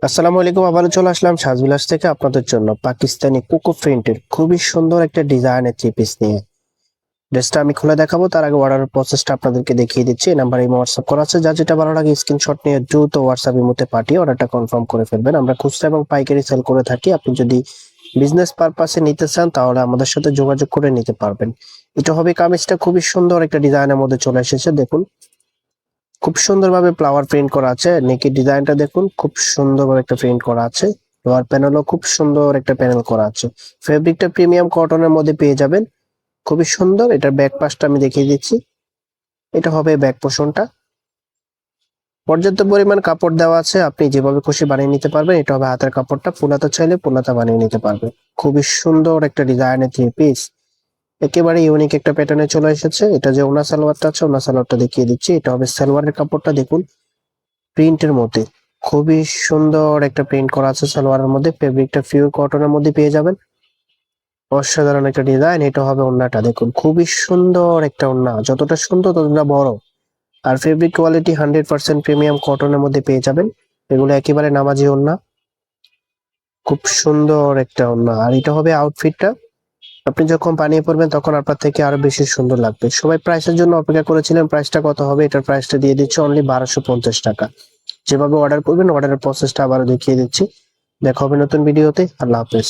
আসসালামু আলাইকুম। আবারও চলে আসলাম সাজবিলাস থেকে আপনাদের জন্য পাকিস্তানি কোকো প্রিন্টের খুবই সুন্দর একটা ডিজাইনের থ্রি পিস নিয়ে। ড্রেসটা আমি খুলে দেখাবো, তার আগে অর্ডারের প্রসেসটা আপনাদেরকে দেখিয়ে দিচ্ছি। এই নাম্বারে হোয়াটসঅ্যাপ করা আছে, যা যেটা ভালো লাগে স্ক্রিনশট নিয়ে দ্রুত হোয়াটসঅ্যাপ ইমোতে পাঠিয়ে অর্ডারটা কনফার্ম করে ফেলবেন। আমরা খুচরা এবং পাইকারি সেল করে থাকি। আপনি যদি বিজনেস পারপাসে নিতে চান তাহলে আমাদের সাথে যোগাযোগ করে নিতে পারবেন। এটা হবে কামিজটা খুবই সুন্দর একটা ডিজাইনের মধ্যে চলে এসেছে। দেখুন খুব সুন্দরভাবে ফ্লাওয়ার প্রিন্ট করা আছে। নেকের ডিজাইনটা দেখুন খুব সুন্দরভাবে একটা প্রিন্ট করা আছে। লোয়ার প্যানেলও খুব সুন্দর একটা প্যানেল করা আছে। ফেব্রিকটা প্রিমিয়াম কটনের মধ্যে পেয়ে যাবেন, খুবই সুন্দর। এটার ব্যাক পাশটা আমি দেখিয়ে দিচ্ছি। এটা হবে ব্যাক পোর্শনটা। পর্যাপ্ত পরিমাণ কাপড় দেওয়া আছে, আপনি যেভাবে খুশি বানিয়ে নিতে পারবেন। এটা হবে হাতের কাপড়টা, পুলাতে চাইলে পুলাতে বানিয়ে নিতে পারবেন। খুবই সুন্দর একটা ডিজাইনের থ্রি পিস, একেবারে ইউনিক একটা প্যাটার্নে চলে এসেছে। এটা যে ওনা সালোয়ারটা আছে, ওনা সালোয়ারটা দেখিয়ে দিচ্ছি। এটা হবে সালোয়ারের কাপড়টা, দেখুন প্রিন্টের মধ্যে খুবই সুন্দর একটা প্রিন্ট করা আছে সালোয়ারের মধ্যে। ফেব্রিকটা পিওর কটনের মধ্যে পেয়ে যাবেন। অসাধারণ একটা ডিজাইন। এটা হবে ওন্নাটা, দেখুন খুবই সুন্দর একটা ওন্না, যতটা সুন্দর ততটা বড়। আর ফেব্রিক কোয়ালিটি 100% প্রিমিয়াম কটনের মধ্যে পেয়ে যাবেন। এগুলো একেবারে নামাজি ওন্না, খুব সুন্দর একটা ওন্না। আর এটা হবে আউটফিটটা, আপনি যখন বানিয়ে পড়বেন তখন আপনার থেকে আরো বেশি সুন্দর লাগবে। সবাই প্রাইসের জন্য অপেক্ষা করেছিলেন, প্রাইসটা কত হবে? এটার প্রাইসটা দিয়ে দিচ্ছি অনলি 1250 টাকা। যেভাবে অর্ডার করবেন অর্ডারের প্রসেসটা আবারও দেখিয়ে দিচ্ছি। দেখা হবে নতুন ভিডিওতে। আল্লাহ হাফেজ।